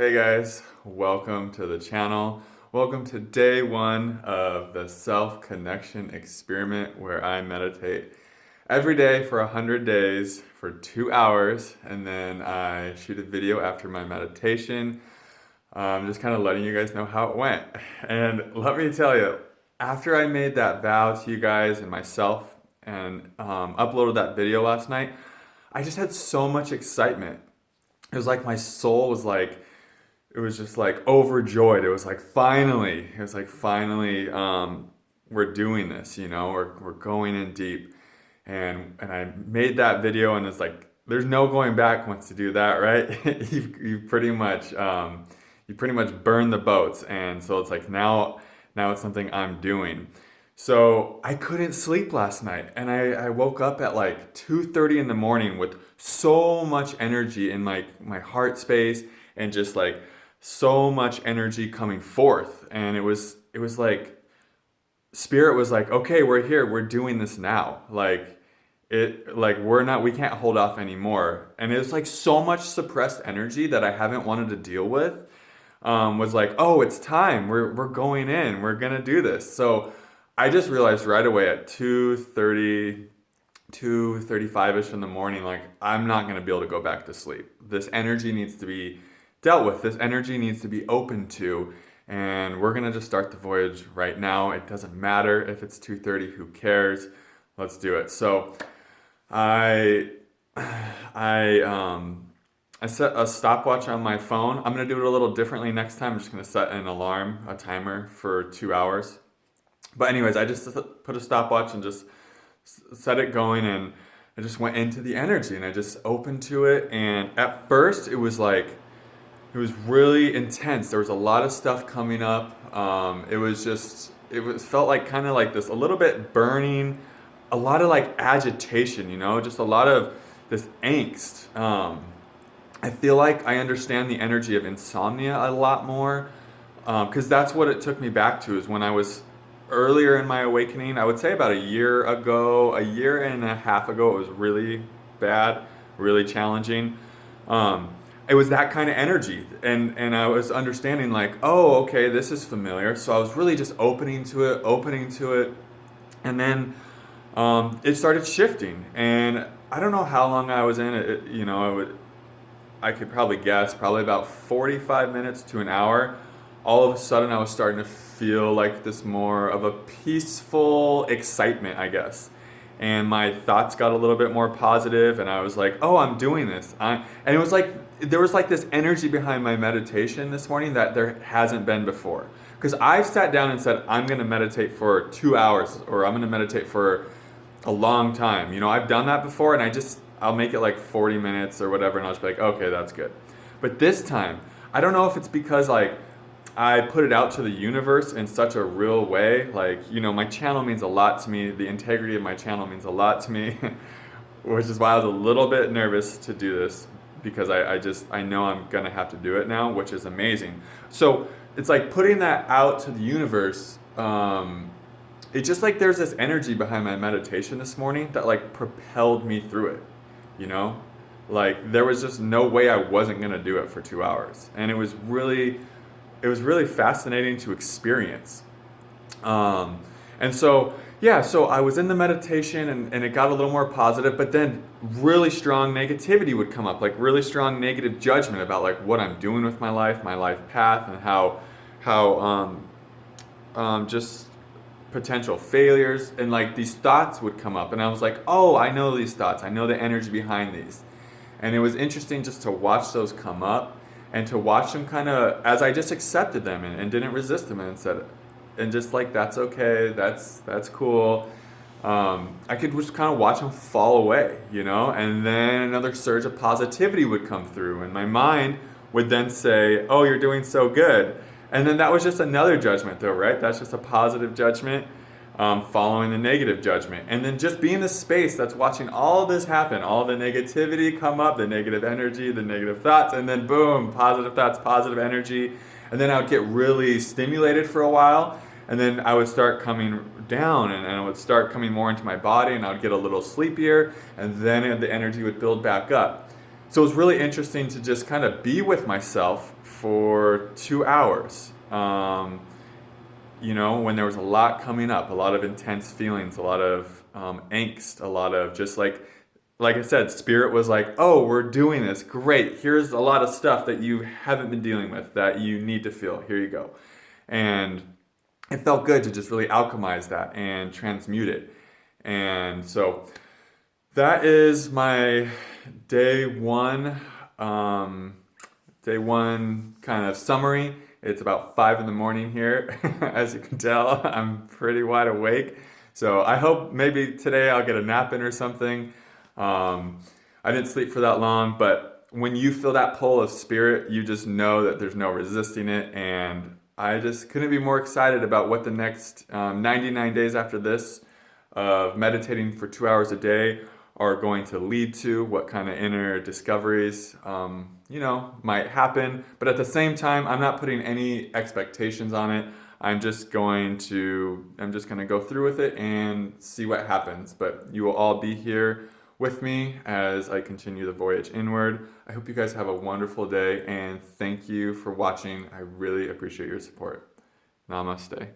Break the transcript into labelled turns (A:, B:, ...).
A: Hey guys, welcome to the channel. Welcome to day one of the self-connection experiment where I meditate every day for 100 days for 2 hours, and then I shoot a video after my meditation, just kind of letting you guys know how it went. And let me tell you, after I made that vow to you guys and myself and uploaded that video last night, I just had so much excitement. It was like my soul was like, it was just like overjoyed. It was like finally, we're doing this, we're going in deep. And I made that video, and it's like, there's no going back once you do that, right? You pretty much burn the boats. And so it's like, now it's something I'm doing. So I couldn't sleep last night, and I woke up at like 2:30 in the morning with so much energy in my heart space, and just like so much energy coming forth. And it was like spirit was like, okay, we're here, we're doing this now. We can't hold off anymore. And it was like so much suppressed energy that I haven't wanted to deal with, was like, oh, it's time, we're going in, we're gonna do this. So I just realized right away at 2:30, 2:35ish in the morning, like, I'm not gonna be able to go back to sleep. This energy needs to be dealt with. This energy needs to be open to, and we're gonna just start the voyage right now. It doesn't matter if it's 2:30, who cares? Let's do it. So I I set a stopwatch on my phone. I'm gonna do it a little differently next time. I'm just gonna set an alarm, a timer for 2 hours. But anyways, I just put a stopwatch and just set it going, and I just went into the energy, and I just opened to it. And at first it was like, it was really intense. There was a lot of stuff coming up. Felt like kind of like this, a little bit burning, a lot of like agitation, just a lot of this angst. I feel like I understand the energy of insomnia a lot more, because that's what it took me back to, is when I was earlier in my awakening. I would say about a year ago, a year and a half ago, it was really bad, really challenging. It was that kind of energy, and I was understanding like, oh, okay, this is familiar. So I was really just opening to it, and then it started shifting. And I don't know how long I was in it. I could probably guess, probably about 45 minutes to an hour. All of a sudden, I was starting to feel like this more of a peaceful excitement, I guess. And my thoughts got a little bit more positive, and I was like, oh, I'm doing this. And it was like, there was like this energy behind my meditation this morning that there hasn't been before. Because I've sat down and said, I'm going to meditate for 2 hours, or I'm going to meditate for a long time. I've done that before, and I'll make it like 40 minutes or whatever, and I'll just be like, okay, that's good. But this time, I don't know if it's because like I put it out to the universe in such a real way. Like, my channel means a lot to me. The integrity of my channel means a lot to me, which is why I was a little bit nervous to do this, because I know I'm gonna have to do it now, which is amazing. So it's like putting that out to the universe. It's just like there's this energy behind my meditation this morning that like propelled me through it. Like there was just no way I wasn't gonna do it for 2 hours, and it was really fascinating to experience. And so, yeah, so I was in the meditation, and it got a little more positive, but then really strong negativity would come up, like really strong negative judgment about like what I'm doing with my life path, and how just potential failures, and like these thoughts would come up, and I was like, oh, I know these thoughts, I know the energy behind these. And it was interesting just to watch those come up, and to watch them kind of, as I just accepted them, and didn't resist them, and said, and just like, that's okay, that's cool. I could just kind of watch them fall away, and then another surge of positivity would come through, and my mind would then say, oh, you're doing so good. And then that was just another judgment though, right? That's just a positive judgment, following the negative judgment. And then just be in the space that's watching all of this happen, all the negativity come up, the negative energy, the negative thoughts, and then boom, positive thoughts, positive energy. And then I would get really stimulated for a while, and then I would start coming down, and I would start coming more into my body, and I would get a little sleepier, and then the energy would build back up. So it was really interesting to just kind of be with myself for 2 hours. When there was a lot coming up, a lot of intense feelings, a lot of angst, a lot of just like I said, spirit was like, oh, we're doing this. Great. Here's a lot of stuff that you haven't been dealing with that you need to feel. Here you go. And it felt good to just really alchemize that and transmute it. And so that is my day one, day one kind of summary. It's about 5 in the morning here. As you can tell, I'm pretty wide awake. So I hope maybe today I'll get a nap in or something. I didn't sleep for that long, but when you feel that pull of spirit, you just know that there's no resisting it. And I just couldn't be more excited about what the next 99 days after this of meditating for 2 hours a day are going to lead to, what kind of inner discoveries, might happen. But at the same time, I'm not putting any expectations on it. I'm just going to go through with it and see what happens. But you will all be here with me as I continue the voyage inward. I hope you guys have a wonderful day, and thank you for watching. I really appreciate your support. Namaste.